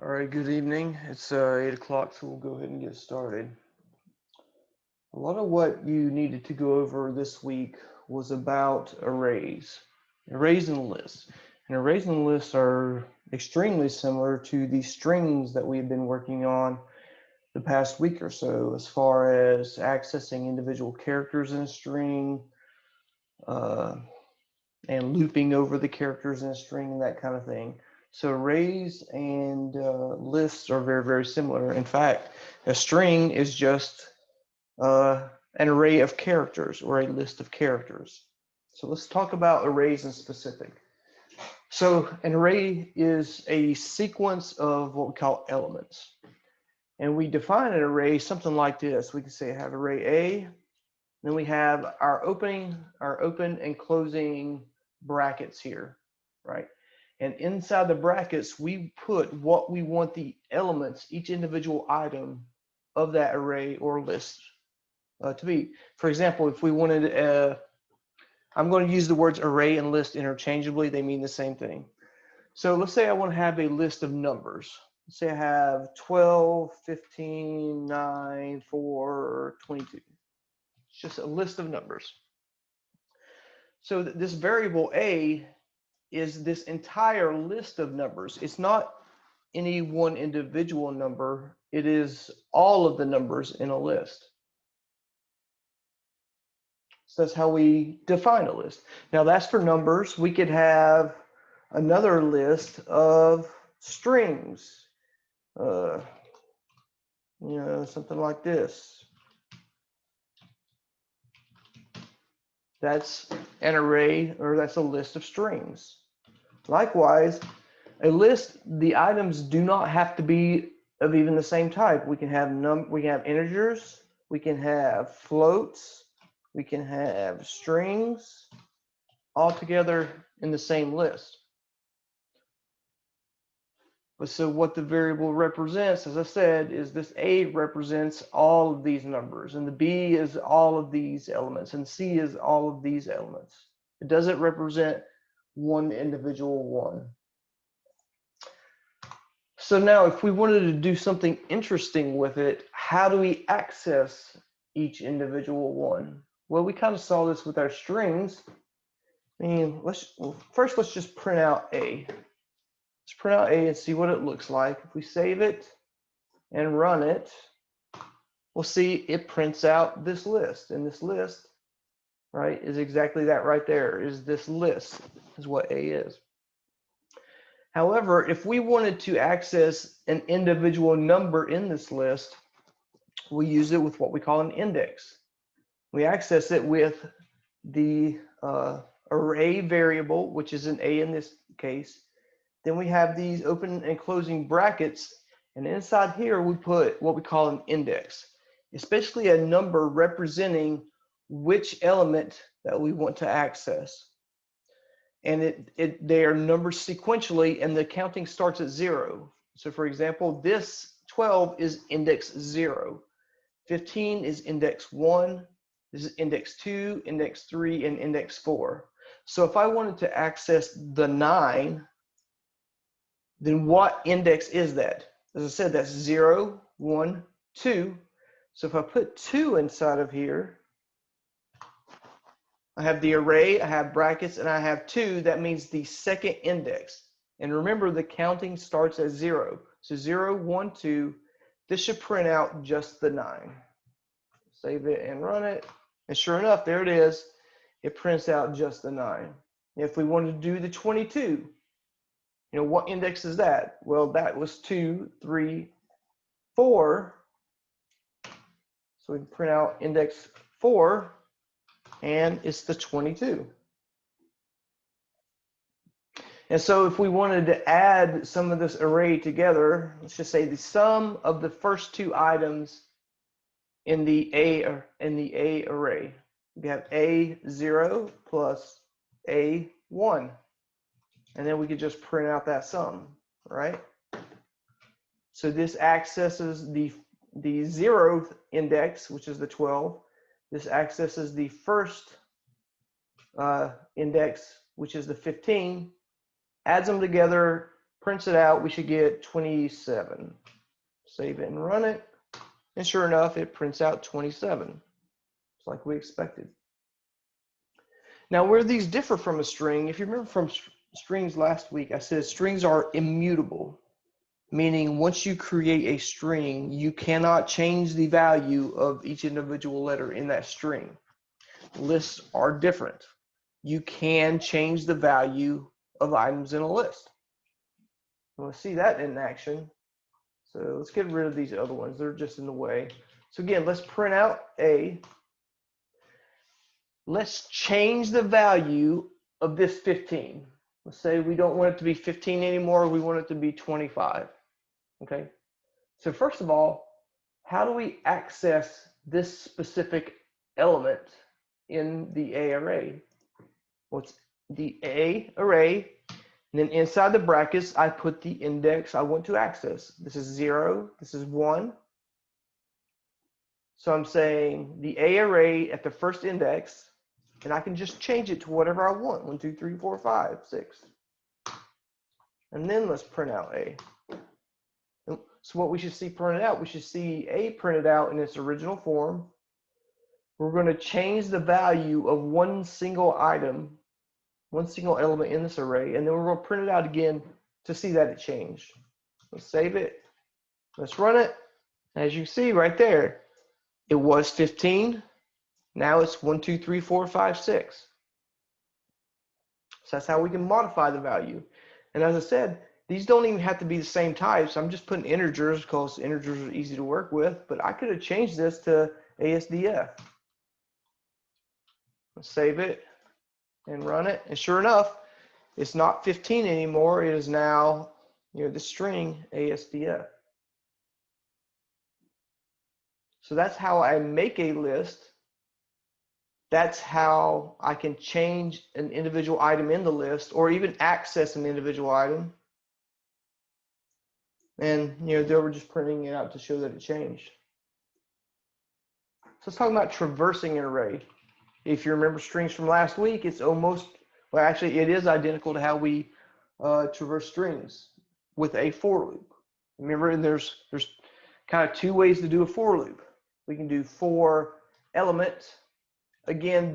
All right, good evening. It's 8 o'clock, so we'll go ahead and get started. A lot of what you needed to go over this week was about arrays and lists. And arrays and lists are extremely similar to the strings that we've been working on the past week or so, as far as accessing individual characters in a string, uh, and looping over the characters in a string and that kind of thing. So arrays and lists are very, very similar. In fact, a string is just an array of characters or a list of characters. So let's talk about arrays in specific. So an array is a sequence of what we call elements. And we define an array something like this. We can say I have array A, then we have our open and closing brackets here, right? And inside the brackets, we put what we want the elements, each individual item of that array or list to be. For example, if we wanted, I'm going to use the words array and list interchangeably. They mean the same thing. So let's say I want to have a list of numbers. Let's say I have 12, 15, 9, 4, 22. It's just a list of numbers. So this variable A is this entire list of numbers. It's not any one individual number. It is all of the numbers in a list. So that's how we define a list. Now that's for numbers. We could have another list of strings, something like this. That's an array, or that's a list of strings. Likewise, a list, the items do not have to be of even the same type. We can have integers, we can have floats, we can have strings, all together in the same list. But so what the variable represents, as I said, is this A represents all of these numbers, and the B is all of these elements, and C is all of these elements. It doesn't represent one individual one. So now if we wanted to do something interesting with it, how do we access each individual one? Well, we kind of saw this with our strings. I mean, first let's just print out A. Let's print out A and see what it looks like. If we save it and run it, we'll see it prints out this list. And this list, right, is exactly that right there, is this list, is what A is. However, if we wanted to access an individual number in this list, we use it with what we call an index. We access it with the array variable, which is an A in this case. Then we have these open and closing brackets, and inside here we put what we call an index, especially a number representing which element that we want to access. And they are numbered sequentially, and the counting starts at 0. So for example, this 12 is index 0. 15 is index 1. This is index 2, index 3, and index 4. So if I wanted to access the 9, then what index is that? As I said, that's 0, 1, 2. So if I put 2 inside of here, I have the array, I have brackets, and I have 2. That means the second index. And remember, the counting starts at 0. So 0, 1, 2. This should print out just the 9. Save it and run it. And sure enough, there it is. It prints out just the 9. If we wanted to do the 22, what index is that? Well, that was 2, 3, 4. So we can print out index 4. And it's the 22. And so if we wanted to add some of this array together, let's just say the sum of the first two items in the A array. We have A0 plus A1. And then we could just print out that sum, right? So this accesses the 0th index, which is the 12. This accesses the first index, which is the 15, adds them together, prints it out, we should get 27. Save it and run it. And sure enough, it prints out 27. It's like we expected. Now, where these differ from a string, if you remember from strings last week, I said strings are immutable, meaning once you create a string, you cannot change the value of each individual letter in that string. Lists are different. You can change the value of items in a list. Let's see that in action. So let's get rid of these other ones. They're just in the way. So again, let's print out A. Let's change the value of this 15. Let's say we don't want it to be 15 anymore. We want it to be 25. Okay. So first of all, how do we access this specific element in the A array? Well, it's the A array, and then inside the brackets, I put the index I want to access. This is 0, this is 1. So I'm saying the A array at the first index, and I can just change it to whatever I want. 1, 2, 3, 4, 5, 6. And then let's print out A. So what we should see printed out, we should see A printed out in its original form. We're going to change the value of one single item, one single element in this array, and then we're going to print it out again to see that it changed. Let's save it. Let's run it. As you see right there, it was 15. Now it's 1, 2, 3, 4, 5, 6. So that's how we can modify the value. And as I said, these don't even have to be the same types. I'm just putting integers because integers are easy to work with, but I could have changed this to ASDF. Let's save it and run it. And sure enough, it's not 15 anymore. It is now, the string ASDF. So that's how I make a list. That's how I can change an individual item in the list or even access an individual item. And they were just printing it out to show that it changed. So let's talk about traversing an array. If you remember strings from last week, it's almost, well, actually it is identical to how we traverse strings with a for loop. Remember, and there's kind of two ways to do a for loop. We can do for element. Again,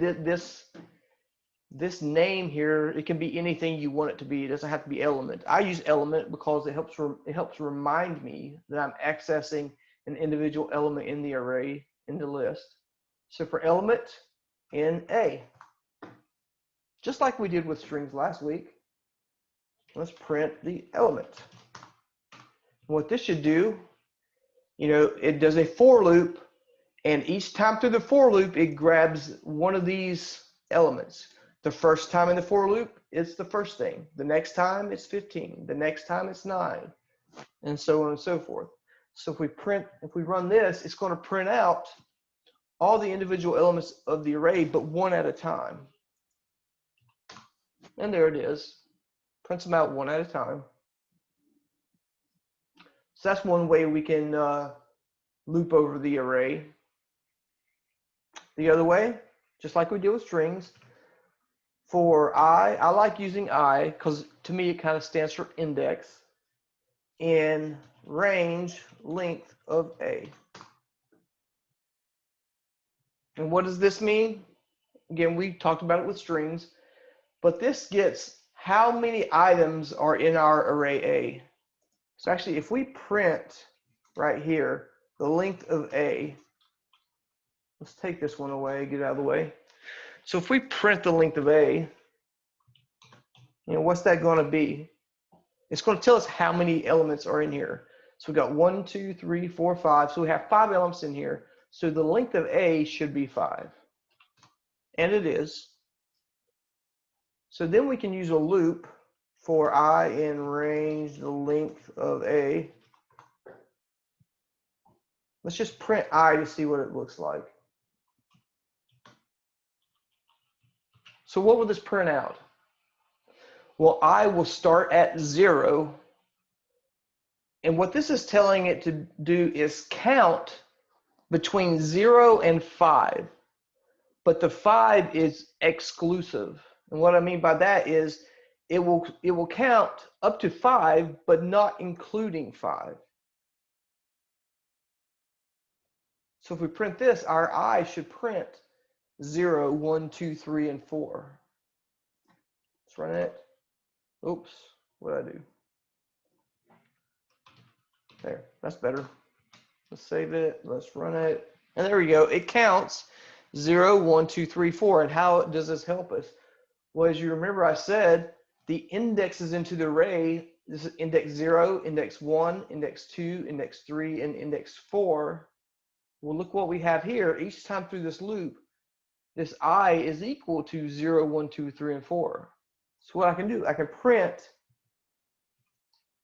this name here, it can be anything you want it to be. It doesn't have to be element. I use element because it helps remind me that I'm accessing an individual element in the array, in the list. So for element in A, just like we did with strings last week, let's print the element. What this should do, it does a for loop, and each time through the for loop, it grabs one of these elements. The first time in the for loop, it's the first thing. The next time, it's 15. The next time, it's 9, and so on and so forth. So if we run this, it's going to print out all the individual elements of the array, but one at a time. And there it is. Prints them out one at a time. So that's one way we can loop over the array. The other way, just like we did with strings, for I like using I because to me it kind of stands for index in range length of A. And what does this mean? Again, we talked about it with strings, but this gets how many items are in our array A. So actually, if we print right here the length of A, let's take this one away, get it out of the way. So if we print the length of A, what's that going to be? It's going to tell us how many elements are in here. So we got 1, 2, 3, 4, 5. So we have 5 elements in here. So the length of A should be 5. And it is. So then we can use a loop for I in range the length of A. Let's just print I to see what it looks like. So what will this print out? Well, I will start at 0. And what this is telling it to do is count between 0 and 5. But the 5 is exclusive. And what I mean by that is it will count up to 5, but not including 5. So if we print this, our I should print 0, 1, 2, 3, and 4. Let's run it. Oops, what did I do? There, that's better. Let's save it. Let's run it. And there we go. It counts 0, 1, 2, 3, 4. And how does this help us? Well, as you remember, I said the indexes into the array, this is index 0, index 1, index 2, index 3, and index 4. Well, look what we have here. Each time through this loop, this I is equal to 0, 1, 2, 3, and 4. So what I can do, I can print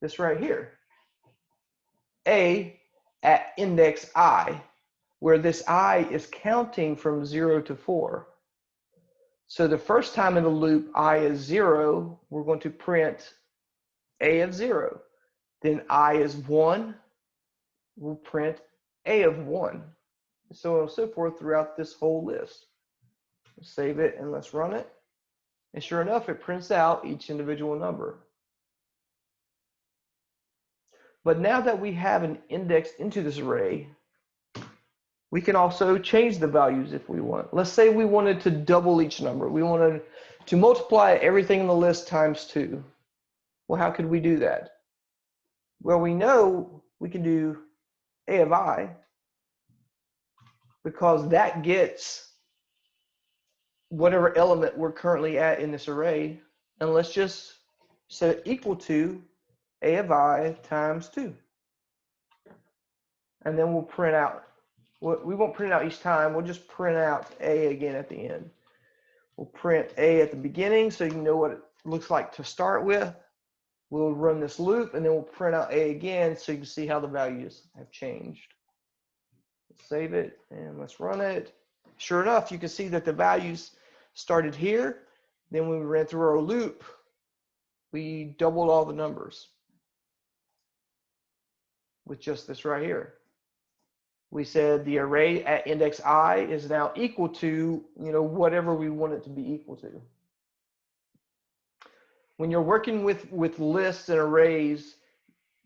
this right here. A at index I, where this I is counting from 0 to 4. So the first time in the loop, I is 0, we're going to print A of 0. Then I is 1, we'll print A of 1. So on and so forth throughout this whole list. Let's save it and let's run it. And sure enough, it prints out each individual number. But now that we have an index into this array, we can also change the values if we want. Let's say we wanted to double each number. We wanted to multiply everything in the list times 2. Well, how could we do that? Well, we know we can do A of I, because that gets whatever element we're currently at in this array. And let's just set it equal to A of I times 2. And then we'll print out. We won't print it out each time. We'll just print out A again at the end. We'll print A at the beginning so you can know what it looks like to start with. We'll run this loop and then we'll print out A again so you can see how the values have changed. Let's save it and let's run it. Sure enough, you can see that the values started here. Then when we ran through our loop, we doubled all the numbers with just this right here. We said the array at index I is now equal to, whatever we want it to be equal to. When you're working with lists and arrays,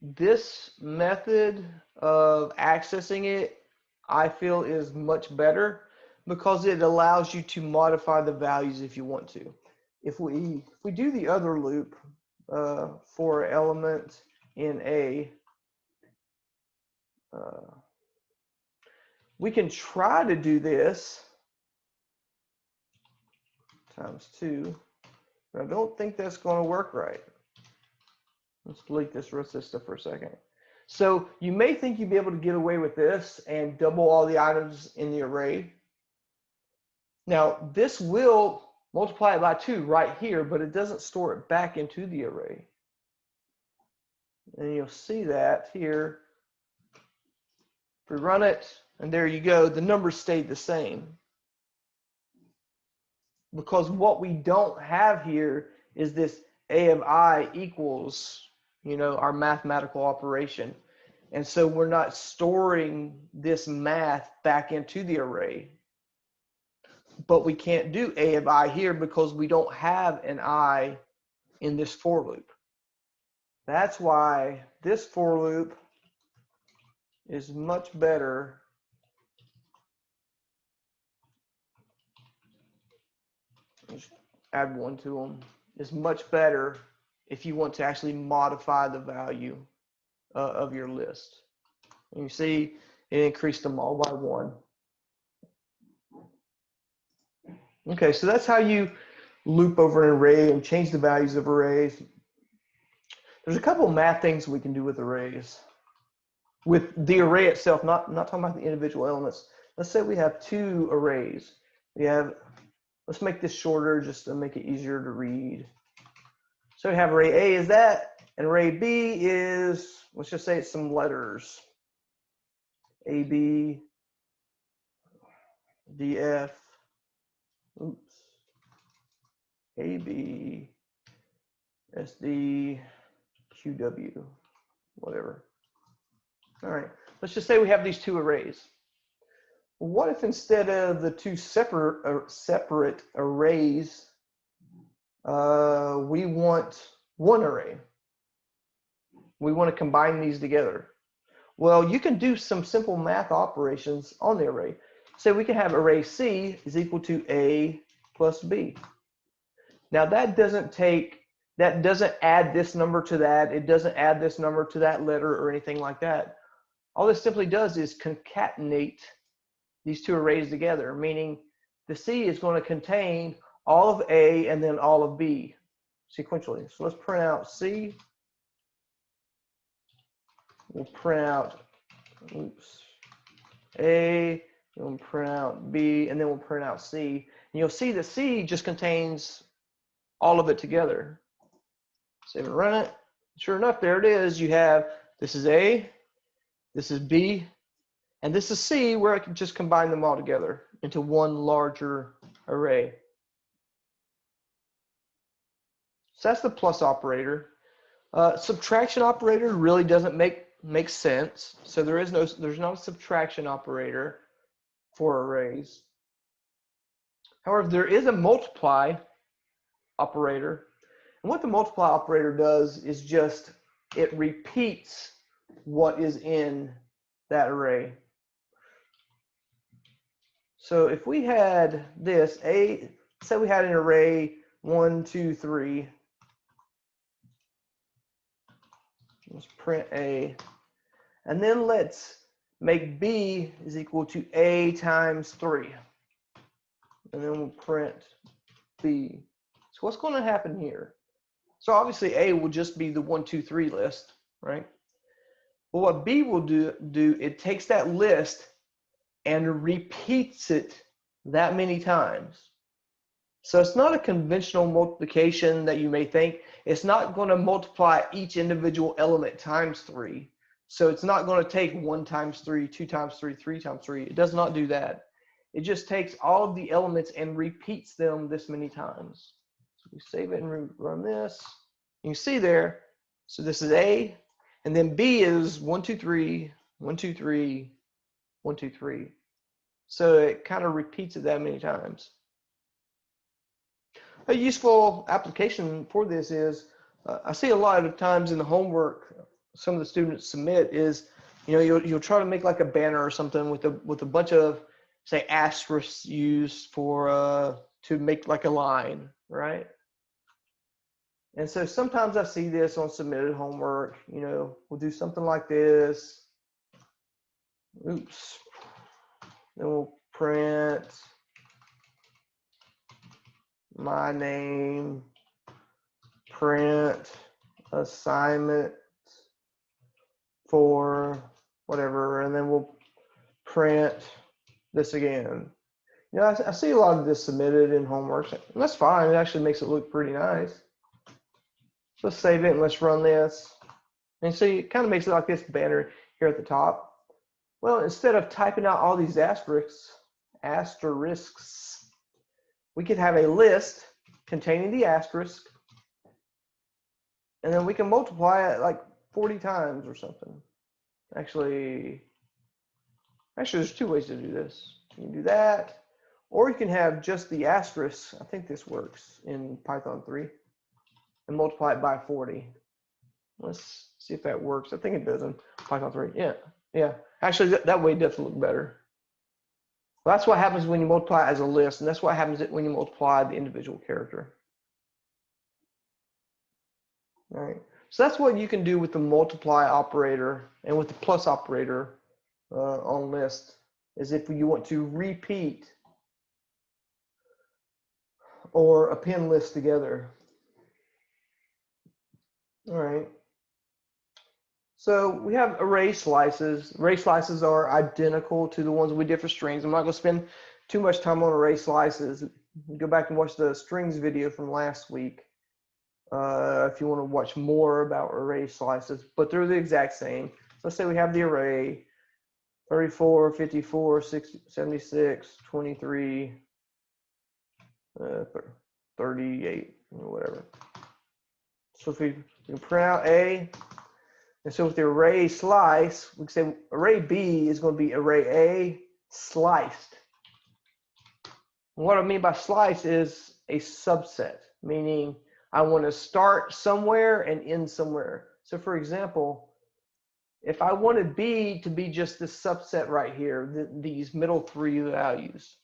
this method of accessing it, I feel, is much better because it allows you to modify the values if you want to. If we do the other loop for element in A, we can try to do this times 2, but I don't think that's going to work right. Let's delete this rest of this stuff for a second. So you may think you'd be able to get away with this and double all the items in the array. Now, this will multiply it by 2 right here, but it doesn't store it back into the array. And you'll see that here. If we run it, and there you go, the numbers stayed the same. Because what we don't have here is this A of I equals, our mathematical operation. And so we're not storing this math back into the array. But we can't do A of I here because we don't have an I in this for loop. That's why this for loop is much better just add 1 to them, is much better if you want to actually modify the value of your list. And you see it increased them all by 1. Okay, so that's how you loop over an array and change the values of arrays. There's a couple math things we can do with arrays. With the array itself, not talking about the individual elements. Let's say we have 2 arrays. Let's make this shorter just to make it easier to read. So we have array A is that, and array B is, let's just say it's some letters. A, B, D, F, oops, A, B, S, D, Q, W, whatever. All right, let's just say we have these 2 arrays. What if instead of the 2 separate arrays, we want one array. We want to combine these together. Well, you can do some simple math operations on the array. So we can have array C is equal to A plus B. Now that doesn't add this number to that. It doesn't add this number to that letter or anything like that. All this simply does is concatenate these two arrays together, meaning the C is going to contain all of A and then all of B sequentially. So let's print out C. We'll print out A, we'll print out B, and then we'll print out C. And you'll see that C just contains all of it together. Save and run it. Sure enough, there it is. You have, this is A, this is B, and this is C, where I can just combine them all together into one larger array. So that's the plus operator. Subtraction operator really doesn't make sense. So there's not a subtraction operator for arrays. However, there is a multiply operator. And what the multiply operator does is just, it repeats what is in that array. So if we had this, say we had an array 1, 2, 3. Let's print A. And then let's make B is equal to A times 3. And then we'll print B. So what's going to happen here? So obviously A will just be the 1, 2, 3 list, right? But what B will do, it takes that list and repeats it that many times. So it's not a conventional multiplication that you may think. It's not going to multiply each individual element times 3. So it's not going to take 1 times 3, 2 times 3, 3 times 3. It does not do that. It just takes all of the elements and repeats them this many times. So we save it and run this. You can see there, so this is A, and then B is 1, 2, 3, 1, 2, 3, 1, 2, 3. So it kind of repeats it that many times. A useful application for this is, I see a lot of times in the homework some of the students submit is, you'll try to make like a banner or something with a bunch of, say, asterisks used for to make like a line, right? And so sometimes I see this on submitted homework. We'll do something like this. Oops. Then we'll print my name, print assignment for whatever, and then we'll print this again. I see a lot of this submitted in homework, and that's fine. It actually makes it look pretty nice. So let's save it and let's run this. And so it kind of makes it like this banner here at the top. Well, instead of typing out all these asterisks, we could have a list containing the asterisk, and then we can multiply it like 40 times or something. Actually, there's 2 ways to do this. You can do that, or you can have just the asterisk. I think this works in Python 3, and multiply it by 40. Let's see if that works. I think it does in Python 3. Yeah. Actually, that way it does look better. Well, that's what happens when you multiply as a list, and that's what happens when you multiply the individual character. All right. So that's what you can do with the multiply operator and with the plus operator on list, is if you want to repeat or append lists together. All right. So we have array slices. Array slices are identical to the ones we did for strings. I'm not going to spend too much time on array slices. Go back and watch the strings video from last week if you want to watch more about array slices, but they're the exact same. So let's say we have the array 34, 54, 60, 76, 23, 38, or whatever. So if we can print out A, and so with the array slice, we can say array B is going to be array A sliced. And what I mean by slice is a subset, meaning I want to start somewhere and end somewhere. So for example, if I wanted B to be just this subset right here, these middle three values,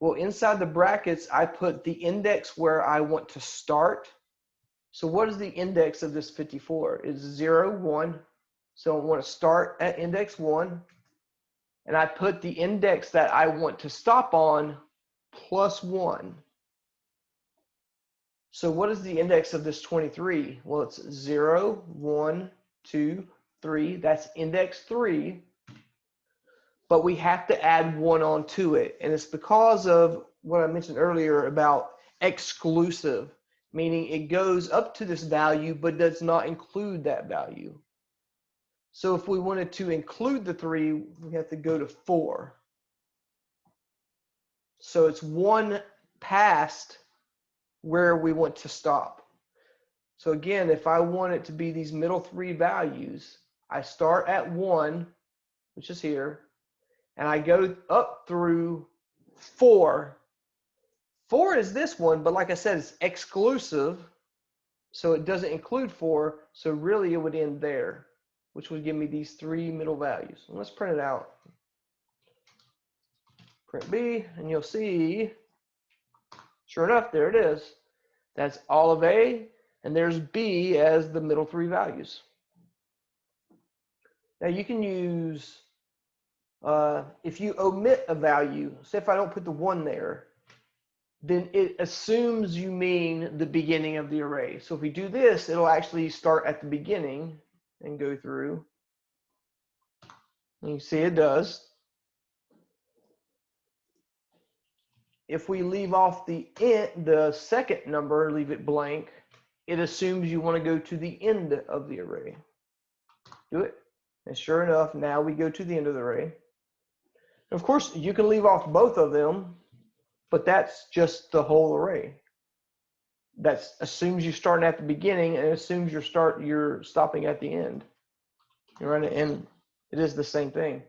well, inside the brackets, I put the index where I want to start. So what is the index of this 54? It's 0, 1. So I want to start at index 1. And I put the index that I want to stop on plus 1. So what is the index of this 23? Well, it's 0, 1, 2, 3. That's index 3. But we have to add 1 onto it. And it's because of what I mentioned earlier about exclusive, meaning it goes up to this value but does not include that value. So if we wanted to include the 3, we have to go to 4. So it's 1 past where we want to stop. So again, if I want it to be these middle 3 values, I start at 1, which is here, and I go up through 4. 4 is this one, but like I said, it's exclusive, so it doesn't include 4, so really it would end there, which would give me these 3 middle values. And let's print it out. Print B, and you'll see, sure enough, there it is. That's all of A, and there's B as the middle 3 values. Now you can use, if you omit a value, say if I don't put the 1 there, then it assumes you mean the beginning of the array. So if we do this, it'll actually start at the beginning and go through. And you see it does. If we leave off the second number, leave it blank, it assumes you want to go to the end of the array. Do it. And sure enough, now we go to the end of the array. Of course, you can leave off both of them, but that's just the whole array. That assumes you're starting at the beginning and assumes you're stopping at the end. You're running, and it is the same thing.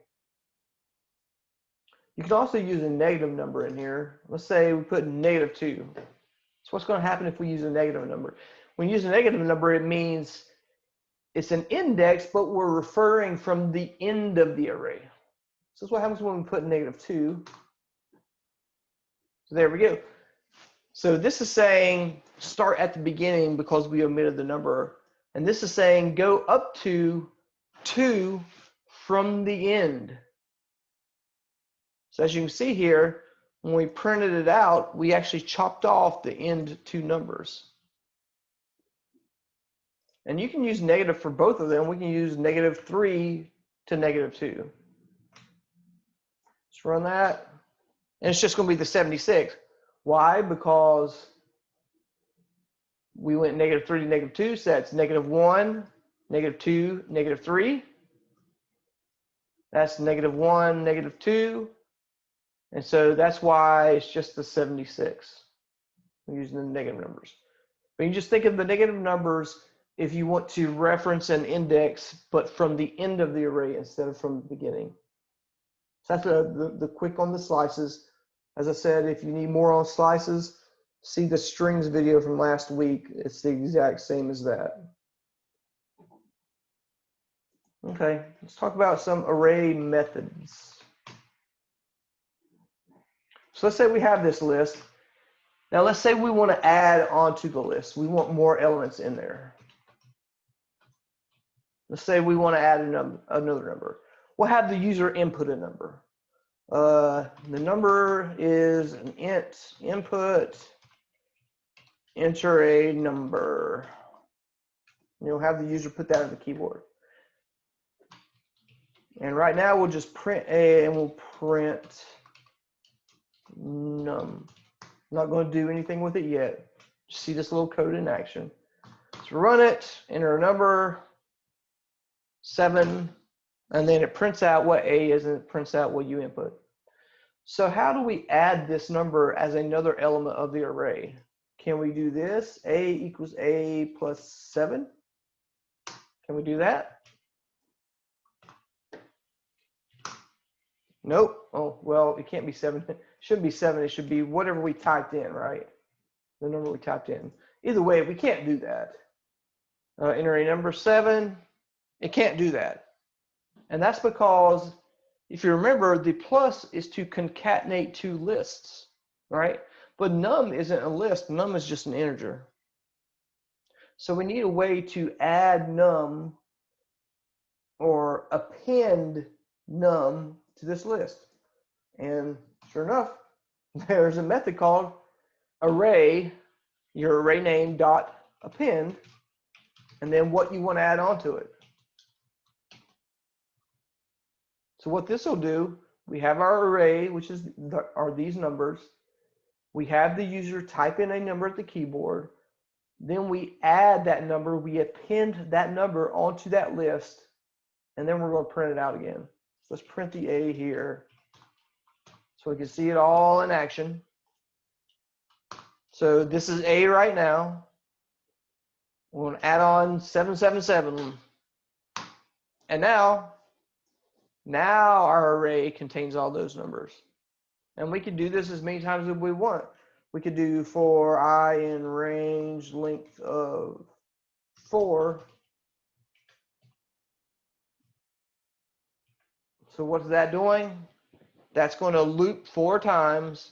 You can also use a negative number in here. Let's say we put -2. So what's going to happen if we use a negative number? When you use a negative number, it means it's an index, but we're referring from the end of the array. So that's what happens when we put -2. So there we go. So this is saying start at the beginning because we omitted the number. And this is saying go up to 2 from the end. So as you can see here, when we printed it out, we actually chopped off the end 2 numbers. And you can use negative for both of them. We can use -3 to -2. Let's run that. And it's just going to be the 76. Why? Because we went -3 to -2, so that's -1, -2, -3. That's -1, -2. And so that's why it's just the 76. I'm using the negative numbers. But you just think of the negative numbers if you want to reference an index, but from the end of the array instead of from the beginning. So that's the quick on the slices. As I said, if you need more on slices, see the strings video from last week. It's the exact same as that. Okay, let's talk about some array methods. So let's say we have this list. Now let's say we want to add onto the list. We want more elements in there. Let's say we want to add another number. We'll have the user input a number. The number is an int input, enter a number. You'll have the user put that on the keyboard. And right now we'll just print A and we'll print num. I'm not going to do anything with it yet. Just see this little code in action. Let's run it, enter a number, 7, and then it prints out what A is and it prints out what you input. So how do we add this number as another element of the array? Can we do this? A equals A plus 7. Can we do that? Nope. Oh, well, it can't be 7. It shouldn't be 7. It should be whatever we typed in, right? The number we typed in. Either way, we can't do that. Enter a number 7, it can't do that. And that's because, if you remember, the plus is to concatenate two lists, right? But num isn't a list, num is just an integer. So we need a way to add num or append num to this list. And sure enough, there's a method called array, your array name dot append, and then what you want to add onto it. So what this will do, we have our array, which are these numbers. We have the user type in a number at the keyboard. Then we add that number, we append that number onto that list, and then we're going to print it out again. So let's print the A here so we can see it all in action. So this is A right now. We're going to add on 777. And now our array contains all those numbers. And we can do this as many times as we want. We could do for I in range length of 4. So what's that doing? That's going to loop 4 times.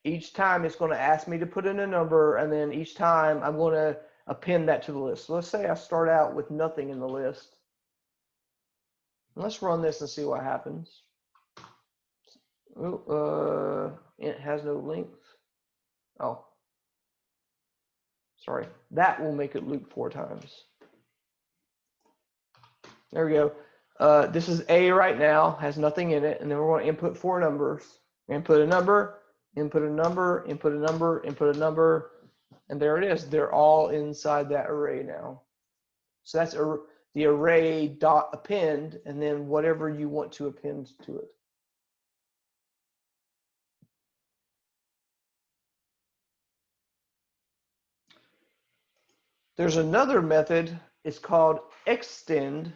Each time it's going to ask me to put in a number, and then each time I'm going to append that to the list. So let's say I start out with nothing in the list. Let's run this and see what happens. It has no length. Oh, sorry. That will make it loop 4 times. There we go. This is A right now, has nothing in it, and then we're going to input 4 numbers. Input a number, input a number, input a number, input a number, and there it is. They're all inside that array now. So that's the array dot append, and then whatever you want to append to it. There's another method, it's called extend,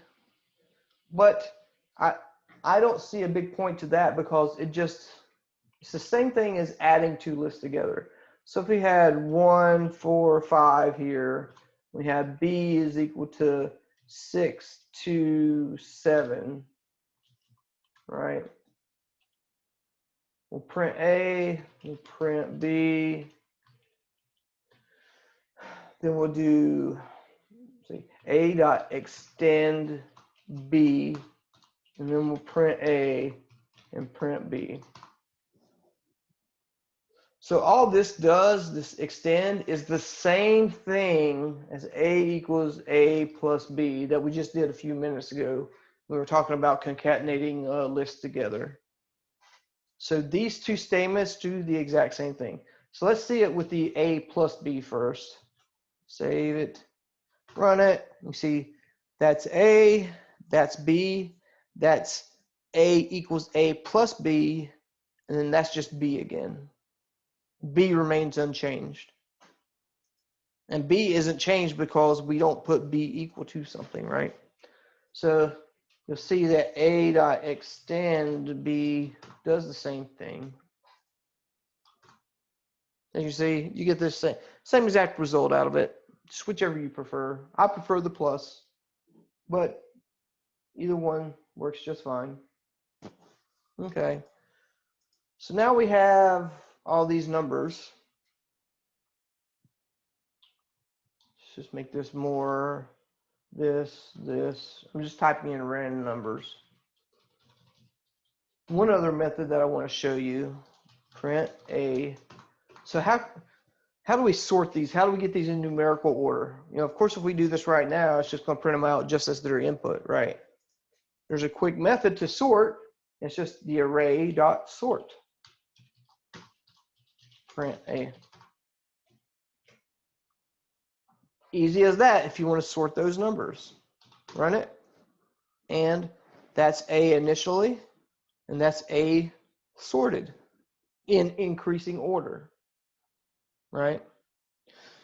but I don't see a big point to that because it's the same thing as adding 2 lists together. So if we had 1, 4, 5 here, we have B is equal to 6, 2, 7, right? We'll print A, we'll print B, then we'll do A dot extend B, and then we'll print A and print B. So all this does, this extend, is the same thing as A equals A plus B that we just did a few minutes ago. We were talking about concatenating lists together. So these 2 statements do the exact same thing. So let's see it with the A plus B first. Save it, run it. You see that's A, that's B, that's A equals A plus B, and then that's just B again. B remains unchanged. And B isn't changed because we don't put B equal to something, right? So you'll see that A dot extend B does the same thing. As you see, you get this same exact result out of it. Just whichever you prefer. I prefer the plus, but either one works just fine. Okay. So now we have all these numbers. Let's just make this more this. I'm just typing in random numbers. One other method that I want to show you, print A. So how do we sort these? How do we get these in numerical order? You know, of course, if we do this right now, it's just going to print them out just as their input, right? There's a quick method to sort. It's just the array dot sort. Print A. Easy as that if you want to sort those numbers. Run it. And that's A initially, and that's A sorted in increasing order, right?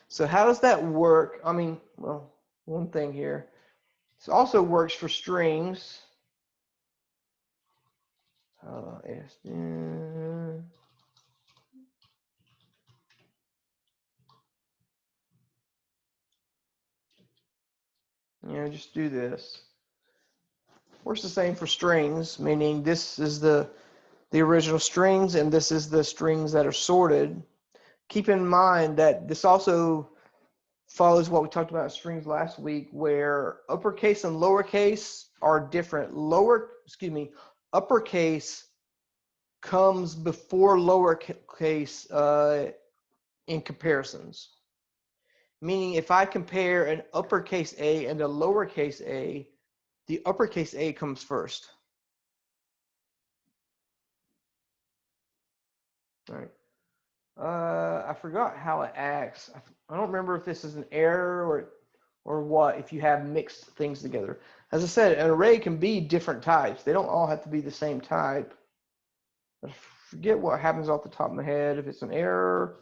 So how does that work? I mean, well, one thing here. This also works for strings. and just do this. Works the same for strings, meaning this is the original strings and this is the strings that are sorted. Keep in mind that this also follows what we talked about in strings last week, where uppercase and lowercase are different. Uppercase comes before lowercase in comparisons. Meaning if I compare an uppercase A and a lowercase a, the uppercase A comes first. All right. I forgot how it acts. I don't remember if this is an error or what, if you have mixed things together. As I said, an array can be different types. They don't all have to be the same type. I forget what happens off the top of my head. If it's an error,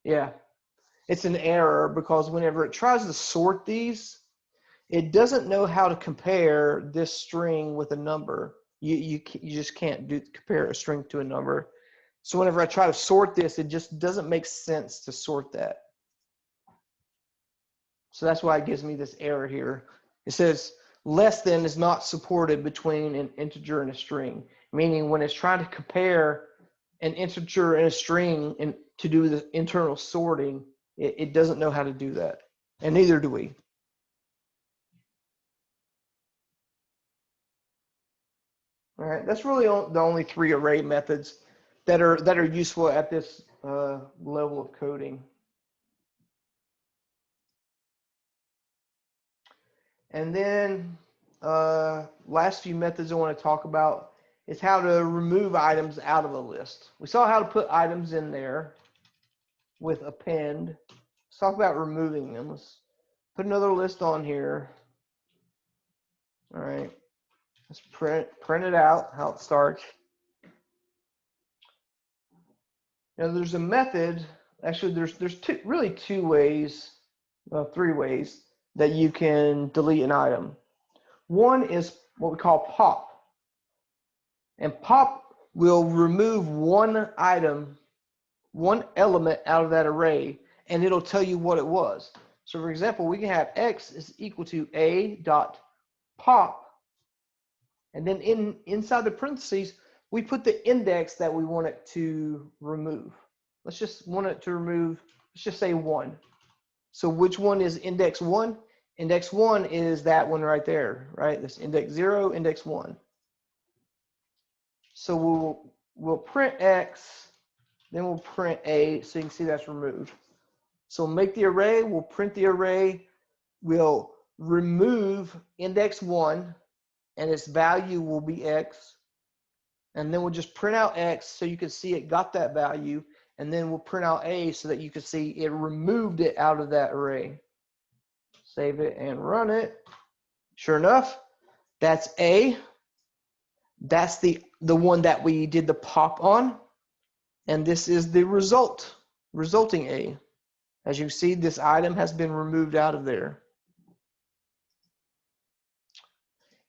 yeah, it's an error because whenever it tries to sort these, it doesn't know how to compare this string with a number. You just can't compare a string to a number. So whenever I try to sort this, it just doesn't make sense to sort that. So that's why it gives me this error here. It says less than is not supported between an integer and a string, meaning when it's trying to compare an integer and a string and to do the internal sorting, it doesn't know how to do that. And neither do we. All right, that's really the only three array methods that are useful at this level of coding. And then last few methods I want to talk about is how to remove items out of a list. We saw how to put items in there with append. Let's talk about removing them. Let's put another list on here. All right, let's print it out, how it starts. Now there's a method, actually there's really two ways, well, three ways that you can delete an item. One is what we call pop. And pop will remove one item, one element out of that array, and it'll tell you what it was. So for example, we can have x is equal to a dot pop, and then inside the parentheses, we put the index that we want it to remove. Let's just want it to remove, let's just say 1. So which one is index 1? Index 1 is that one right there, right? This index 0, index 1. So we'll print x, then we'll print a, so you can see that's removed. So we'll make the array, we'll print the array, we'll remove index 1, and its value will be x. And then we'll just print out x so you can see it got that value, and then we'll print out a so that you can see it removed it out of that array. Save it and run it. Sure enough, that's a. That's the one that we did the pop on. And this is the resulting a. As you see, this item has been removed out of there.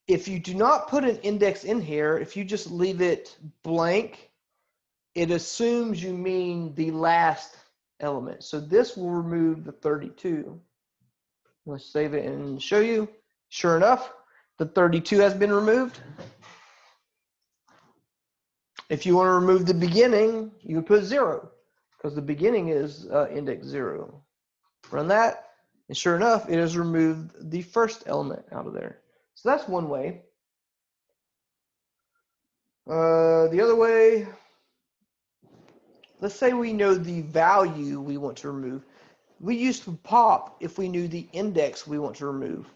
If you do not put an index in here, if you just leave it blank, it assumes you mean the last element. So this will remove the 32. Let's save it and show you. Sure enough, the 32 has been removed. If you want to remove the beginning, you can put 0 because the beginning is index 0. Run that, and sure enough, it has removed the first element out of there. So that's one way. The other way, let's say we know the value we want to remove. We used to pop if we knew the index we want to remove.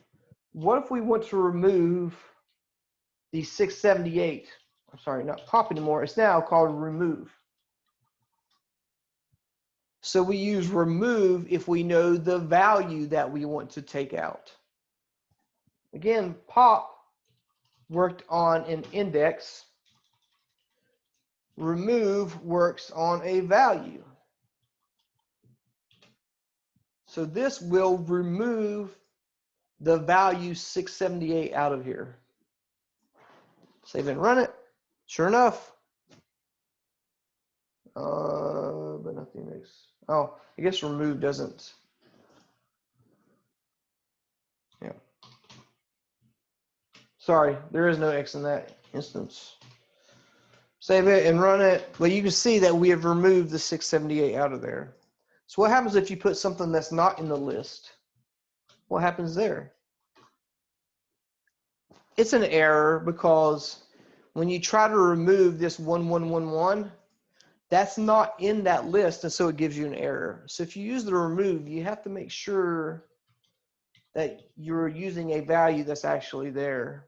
What if we want to remove the 678? I'm sorry, not pop anymore. It's now called remove. So we use remove if we know the value that we want to take out. Again, pop worked on an index. Remove works on a value. So this will remove the value 678 out of here. Save and run it. Sure enough. But nothing makes. Oh, I guess remove doesn't. Yeah. Sorry, there is no X in that instance. Save it and run it. But you can see that we have removed the 678 out of there. So what happens if you put something that's not in the list? What happens there? It's an error because when you try to remove this 1111, that's not in that list, and so it gives you an error. So if you use the remove, you have to make sure that you're using a value that's actually there.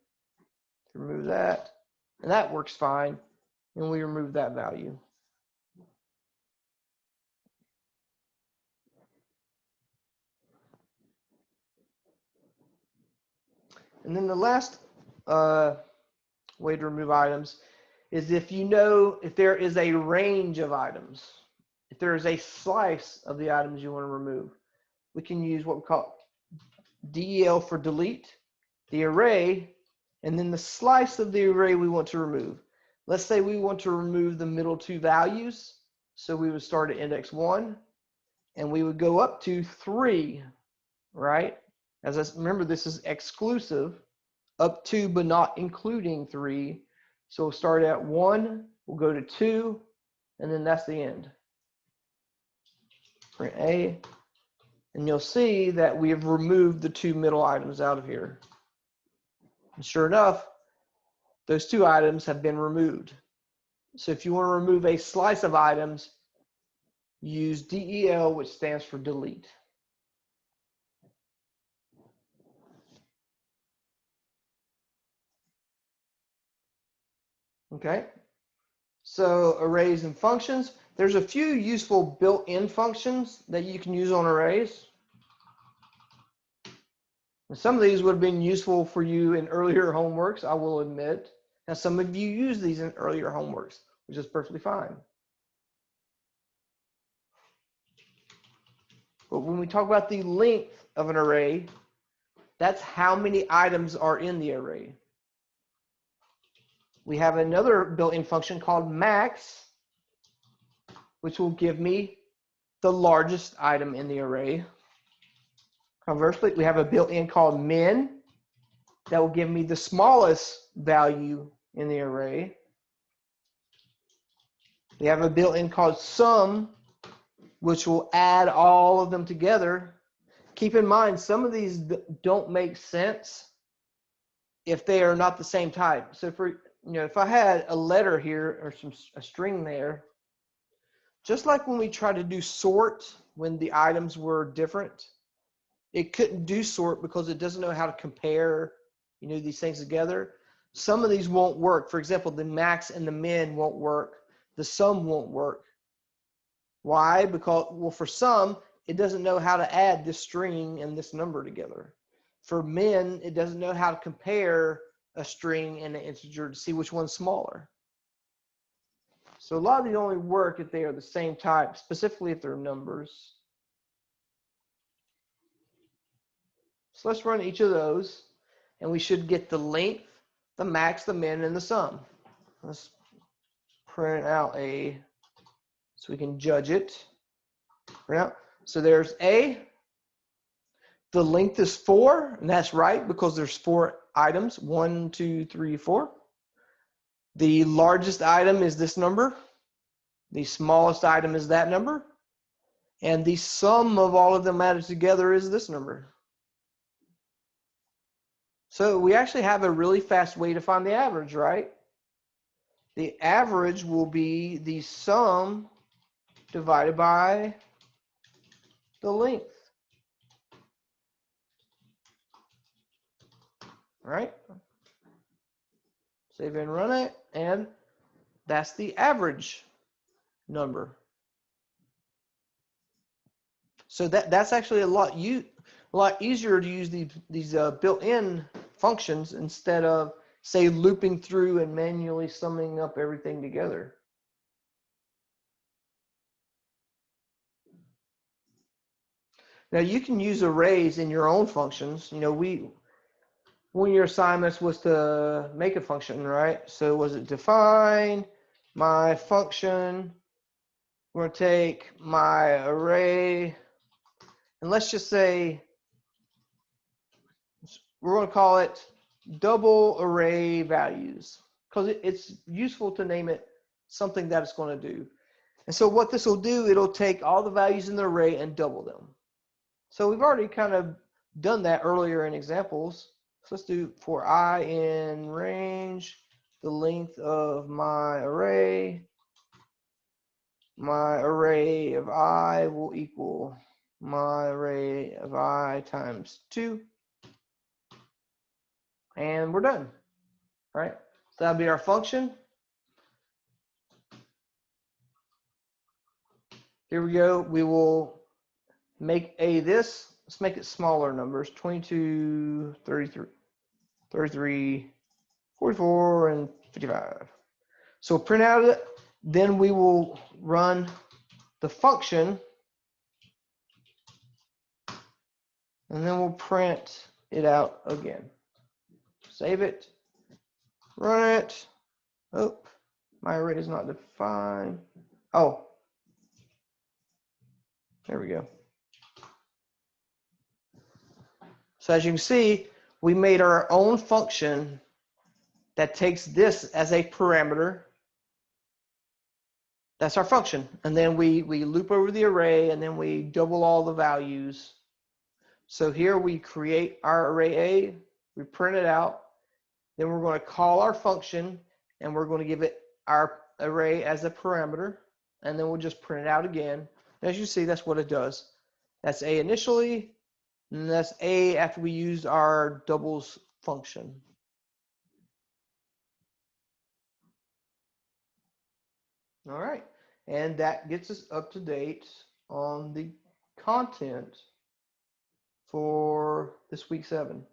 Remove that, and that works fine, and we remove that value. And then the last way to remove items is if you know if there is a range of items, if there is a slice of the items you want to remove, we can use what we call DEL for delete, the array, and then the slice of the array we want to remove. Let's say we want to remove the middle two values. So we would start at index 1 and we would go up to 3, right? As I remember, this is exclusive, up to but not including 3. So we'll start at 1, we'll go to 2, and then that's the end. Print A, and you'll see that we have removed the 2 middle items out of here. And sure enough, those 2 items have been removed. So if you want to remove a slice of items, use DEL, which stands for delete. Okay, so arrays and functions. There's a few useful built-in functions that you can use on arrays. And some of these would have been useful for you in earlier homeworks, I will admit. Now, some of you use these in earlier homeworks, which is perfectly fine. But when we talk about the length of an array, that's how many items are in the array. We have another built-in function called max, which will give me the largest item in the array. Conversely, we have a built-in called min that will give me the smallest value in the array. We have a built-in called sum, which will add all of them together. Keep in mind, some of these don't make sense if they are not the same type. So if I had a letter here or a string there, just like when we try to do sort when the items were different, it couldn't do sort because it doesn't know how to compare, these things together. Some of these won't work. For example, the max and the min won't work. The sum won't work. Why? Because, well, for sum, it doesn't know how to add this string and this number together. For min, it doesn't know how to compare a string and an integer to see which one's smaller. So a lot of these only work if they are the same type, specifically if they're numbers. So let's run each of those, and we should get the length, the max, the min, and the sum. Let's print out so we can judge it. Print out. So there's A. The length is 4, and that's right because there's 4 items, 1, 2, 3, 4. The largest item is this number. The smallest item is that number. And the sum of all of them added together is this number. So we actually have a really fast way to find the average, right? The average will be the sum divided by the length. All right? Save and run it, and that's the average number. So that's actually a lot easier to use these built-in functions instead of, say, looping through and manually summing up everything together. Now you can use arrays in your own functions. One of your assignments was to make a function, right? So was it define my function? We're going to take my array, and let's just say we're going to call it double array values, because it's useful to name it something that it's going to do. And so what this will do, it'll take all the values in the array and double them. So we've already kind of done that earlier in examples. So let's do for I in range, the length of my array of I will equal my array of I times 2. And we're done, right? So that'll be our function. Here we go. We will make this. Let's make it smaller numbers, 22, 33, 44, and 55. So print out it. Then we will run the function, and then we'll print it out again. Save it, run it. Oh, my array is not defined. Oh, there we go. So as you can see, we made our own function that takes this as a parameter. That's our function. And then we loop over the array, and then we double all the values. So here we create our array A, we print it out, then we're going to call our function, and we're going to give it our array as a parameter, and then we'll just print it out again. As you see, that's what it does. That's A initially, and that's A after we used our doubles function. All right, and that gets us up to date on the content for this week 7.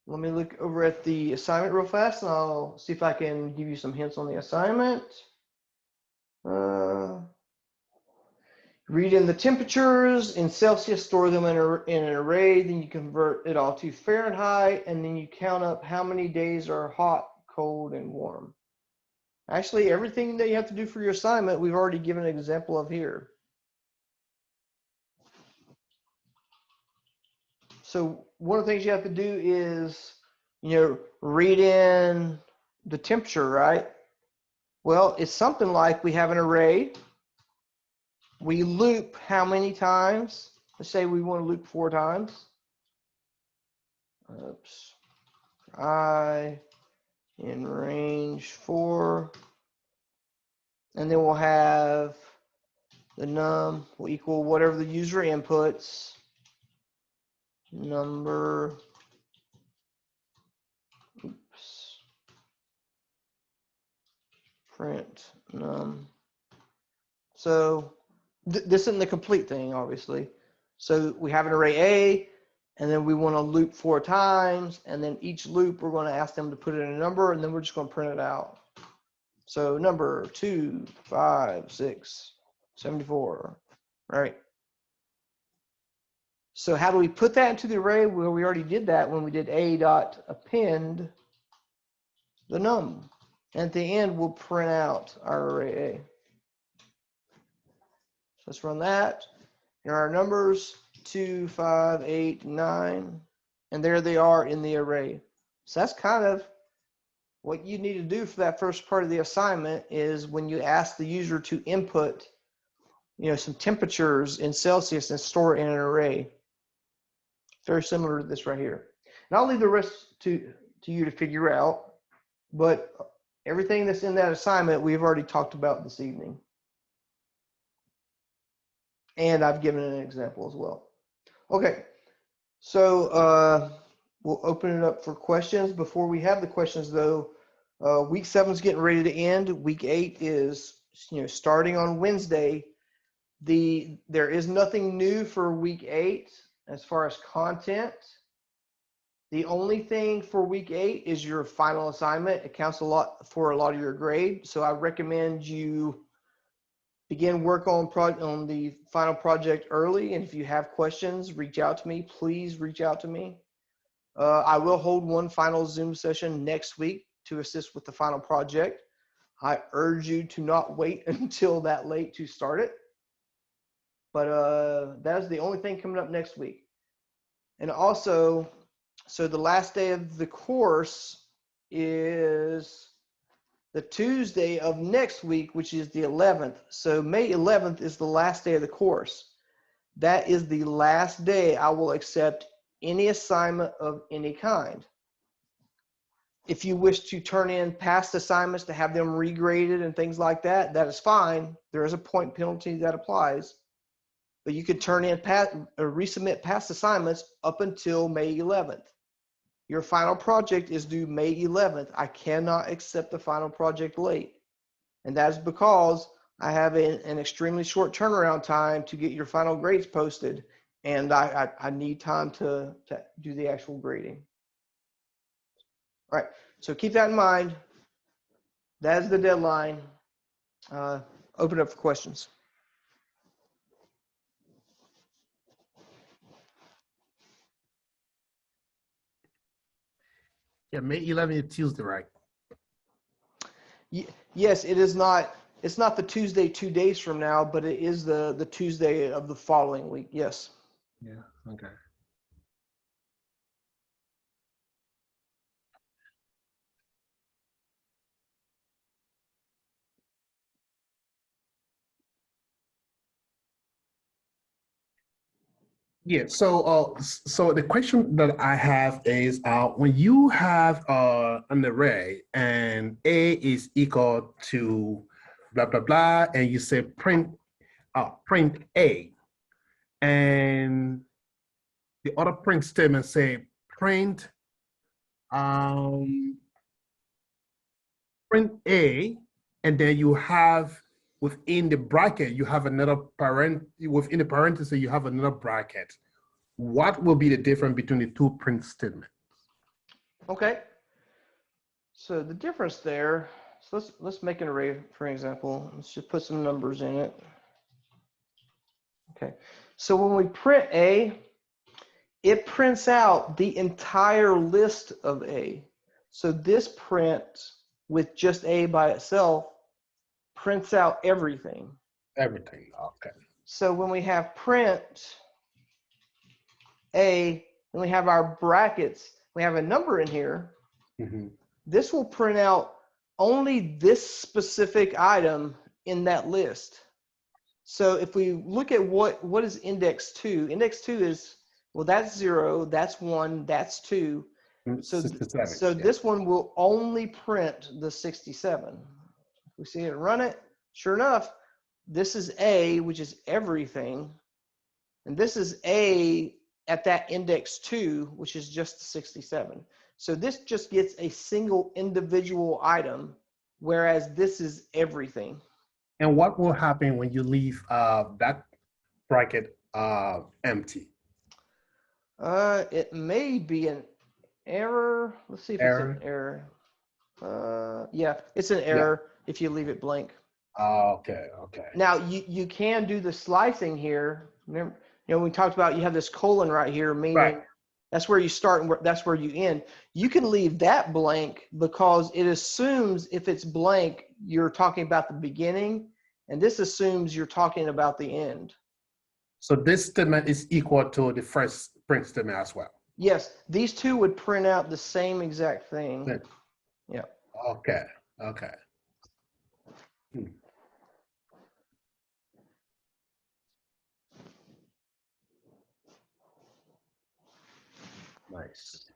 Let me look over at the assignment real fast, and I'll see if I can give you some hints on the assignment. Read in the temperatures in Celsius, store them in an array, then you convert it all to Fahrenheit, and then you count up how many days are hot, cold, and warm. Actually, everything that you have to do for your assignment, we've already given an example of here. So one of the things you have to do is, read in the temperature, right? Well, it's something like we have an array. We loop how many times? Let's say we want to loop 4 times. Oops. I in range 4. And then we'll have the num will equal whatever the user inputs. Number. Oops. Print num. So this isn't the complete thing, obviously. So we have an array A, and then we want to loop 4 times, and then each loop we're going to ask them to put in a number, and then we're just going to print it out. So number 2, 5, 6, 74, right? So how do we put that into the array? Well, we already did that when we did a dot append the num. And at the end, we'll print out our array A. So let's run that. Here are our numbers, 2, 5, 8, 9, and there they are in the array. So that's kind of what you need to do for that first part of the assignment is when you ask the user to input, some temperatures in Celsius and store it in an array. Very similar to this right here. And I'll leave the rest to you to figure out, but everything that's in that assignment we've already talked about this evening. And I've given an example as well. Okay, so we'll open it up for questions. Before we have the questions, though, week 7 is getting ready to end. Week 8 is starting on Wednesday. There is nothing new for week 8 as far as content. The only thing for week 8 is your final assignment. It counts for a lot of your grade. So I recommend you begin work on the final project early. And if you have questions, reach out to me. Please reach out to me. I will hold one final Zoom session next week to assist with the final project. I urge you to not wait until that late to start it. But that is the only thing coming up next week. And also, So the last day of the course is the Tuesday of next week, which is the 11th. So May 11th is the last day of the course. That is the last day I will accept any assignment of any kind. If you wish to turn in past assignments to have them regraded and things like that, that is fine. There is a point penalty that applies. But you could turn in resubmit past assignments up until May 11th. Your final project is due May 11th. I cannot accept the final project late. And that is because I have an extremely short turnaround time to get your final grades posted. And I need time to do the actual grading. All right, so keep that in mind. That is the deadline. Open up for questions. Yeah, May 11th is Tuesday, right? Yes, it is not. It's not the Tuesday 2 days from now, but it is the Tuesday of the following week. Yes. Yeah. Okay. Yeah. So the question that I have is, when you have an array and A is equal to blah blah blah, and you say print A, and the other print statement say print um, print A, and then you have within the bracket, you have another within the parenthesis, you have another bracket. What will be the difference between the two print statements? Okay. So the difference there. So let's make an array, for example. Let's just put some numbers in it. Okay. So when we print A, it prints out the entire list of A. So this print with just A by itself prints out everything. Everything. Okay. So when we have print A, and we have our brackets, we have a number in here. Mm-hmm. This will print out only this specific item in that list. So if we look at what is index 2, index 2 is, well, that's 0, that's 1, that's 2. So, 67, so yeah. this one will only print the 67. If we see it run it, sure enough, this is A, which is everything. And this is A at that index 2, which is just 67. So this just gets a single individual item, whereas this is everything. And what will happen when you leave that bracket empty? It may be an error. Let's see if Error? it's an error. Yeah, it's an error if you leave it blank. Okay, okay. Now you can do the slicing here. Remember, we talked about you have this colon right here, meaning Right. that's where you start and that's where you end. You can leave that blank because it assumes if it's blank, you're talking about the beginning, and this assumes you're talking about the end. So this statement is equal to the first print statement as well. Yes, these two would print out the same exact thing. Good. Yeah. Okay, okay. Nice.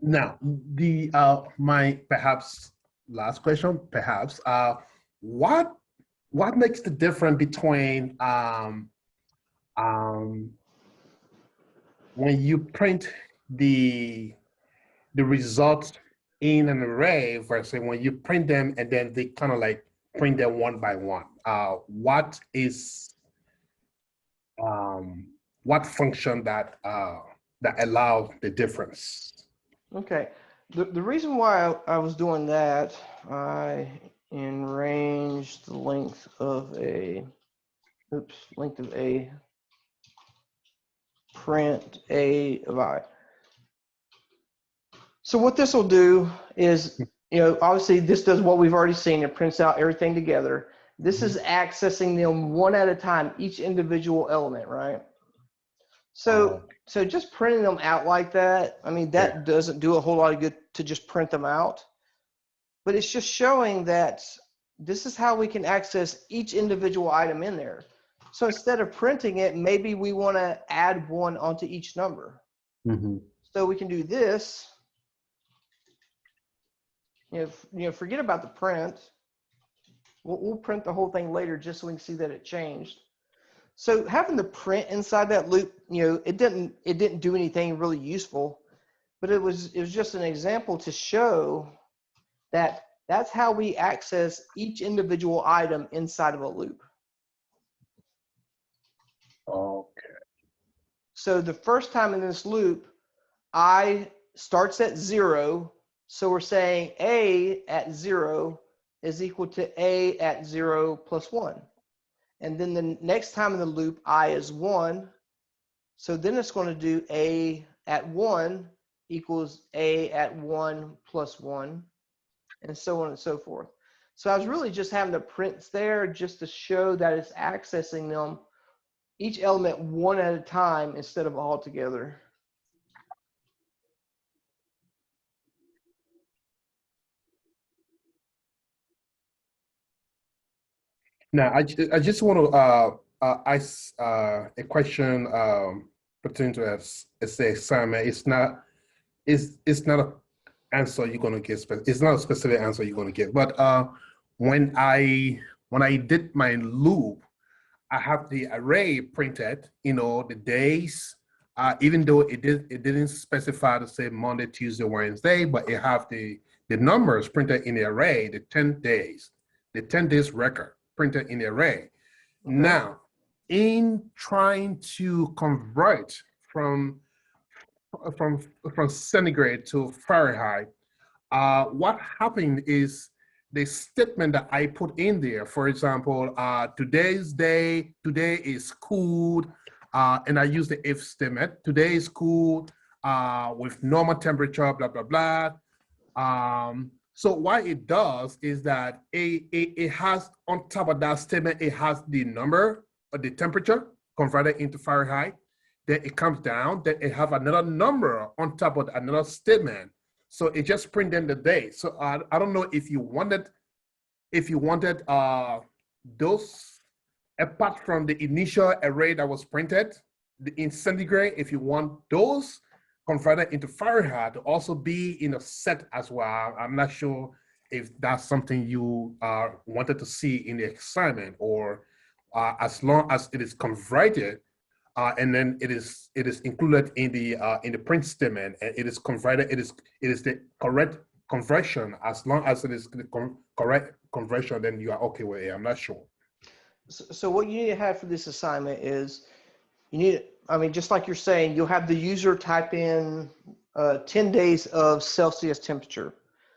Now, the my perhaps last question, perhaps, what makes the difference between when you print the results in an array versus when you print them and then they kind of like print them one by one? What is what function that that allows the difference? Okay. The reason why I was doing that, I arranged the length of a, length of a print A of I. So what this will do is obviously this does what we've already seen. It prints out everything together. This is Mhm. accessing them one at a time, each individual element, right? So, Okay. so just printing them out like that, I mean, that doesn't do a whole lot of good to just print them out, but it's just showing that this is how we can access each individual item in there. So instead of printing it, maybe we want to add one onto each number. Mhm. So we can do this. Forget about the print. We'll print the whole thing later just so we can see that it changed. So having the print inside that loop, it didn't do anything really useful, but it was just an example to show that that's how we access each individual item inside of a loop. Okay. So the first time in this loop, I starts at 0. So we're saying A at 0 is equal to A at 0 plus 1. And then the next time in the loop, I is 1. So then it's going to do A at 1 equals A at 1 plus 1, and so on and so forth. So I was really just having the prints there just to show that it's accessing them, each element one at a time instead of all together. Now, I just want to ask a question pertaining to say assignment. It's not an answer you're going to get. It's not a specific answer you're going to get. But when I did my loop, I have the array printed. The days. Even though it didn't specify to say Monday, Tuesday, Wednesday, but it have the numbers printed in the array, the 10 days record printed in the array. Okay. Now, in trying to convert from from from centigrade to Fahrenheit, what happened is the statement that I put in there. For example, today's day, today is cooled, and I use the if statement. Today is cooled with normal temperature, blah blah blah. So what it does is that it has on top of that statement, it has the number of the temperature converted into Fahrenheit. Then it comes down, then it have another number on top of another statement. So it just printed the day. So I don't know if you wanted those apart from the initial array that was printed, in centigrade, if you want those converted into Fahrenheit to also be in a set as well. I'm not sure if that's something you wanted to see in the assignment, or as long as it is converted and then it is included in the print statement, and it is converted. It is the correct conversion. As long as it is the correct conversion, then you are okay with it. I'm not sure. So what you need to have for this assignment is I mean, just like you're saying, you'll have the user type in 10 days of Celsius temperature.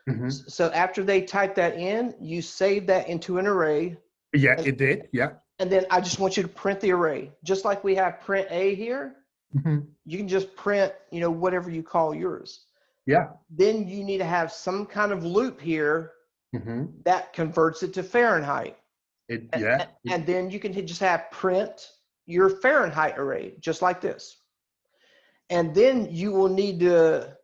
Mm-hmm. So after they type that in, you save that into an array. Yeah, And, it did. Yeah. and then I just want you to print the array. Just like we have print A here, Mm-hmm. you can just print, whatever you call yours. Yeah. Then you need to have some kind of loop here Mm-hmm. that converts it to Fahrenheit. Yeah. And then you can just have print your Fahrenheit array, just like this. And then you will need to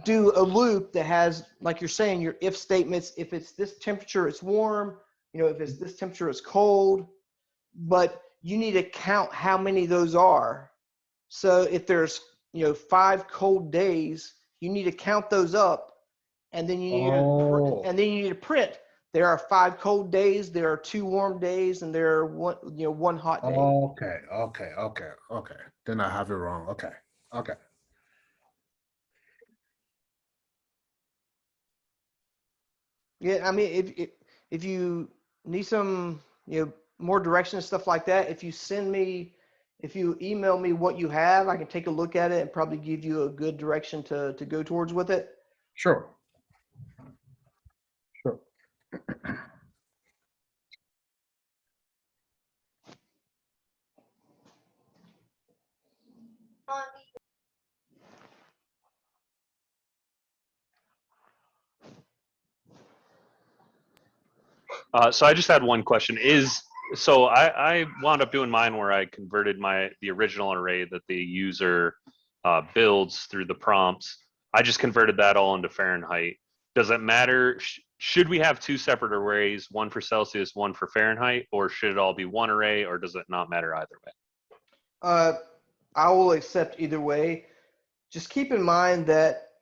do a loop that has, like you're saying, your if statements. If it's this temperature, it's warm. If it's this temperature, it's cold. But you need to count how many those are. So if there's 5 cold days, you need to count those up, and then Oh. you need to print. There are 5 cold days. There are 2 warm days, and there are one hot day. Okay. Okay. Okay. Okay. Then I have it wrong. Okay. Okay. Yeah, I mean, if you need some, more direction and stuff like that, if you email me what you have, I can take a look at it and probably give you a good direction to go towards with it. Sure. Sure. So I just had one question. So I wound up doing mine where I converted the original array that the user builds through the prompts. I just converted that all into Fahrenheit. Does it matter? Should we have two separate arrays, one for Celsius, one for Fahrenheit, or should it all be one array, or does it not matter either way? I will accept either way. Just keep in mind that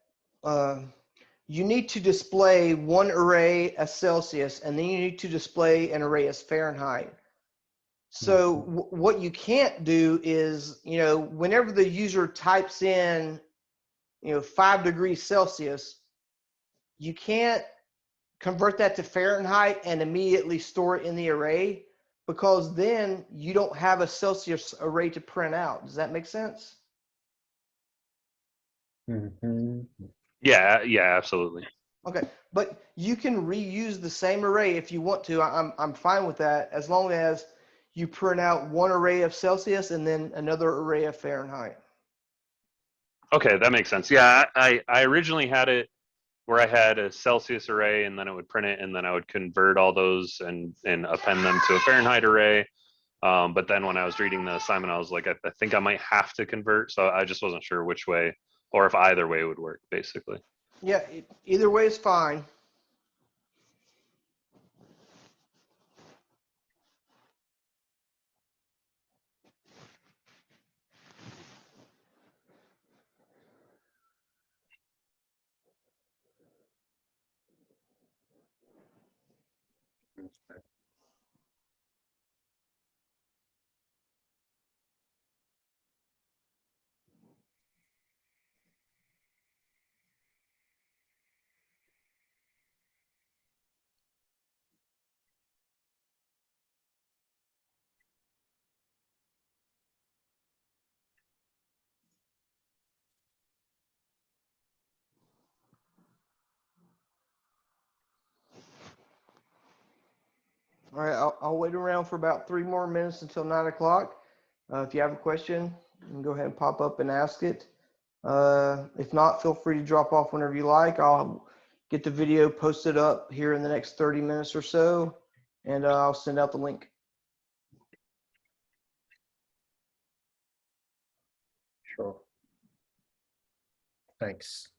uh, you need to display one array as Celsius, and then you need to display an array as Fahrenheit. So what you can't do is, whenever the user types in, 5 degrees Celsius, you can't convert that to Fahrenheit and immediately store it in the array, because then you don't have a Celsius array to print out. Does that make sense? Yeah, absolutely. Okay, but you can reuse the same array if you want to. I'm fine with that, as long as you print out one array of Celsius and then another array of Fahrenheit. Okay, that makes sense. Yeah, I originally had it where I had a Celsius array and then it would print it and then I would convert all those and append them to a Fahrenheit array. But then when I was reading the assignment, I was like, I think I might have to convert. So I just wasn't sure which way or if either way would work, basically. Yeah, either way is fine. All right, I'll wait around for about 3 more minutes until 9 o'clock. If you have a question, you can go ahead and pop up and ask it. If not, feel free to drop off whenever you like. I'll get the video posted up here in the next 30 minutes or so, and I'll send out the link. Sure. Thanks.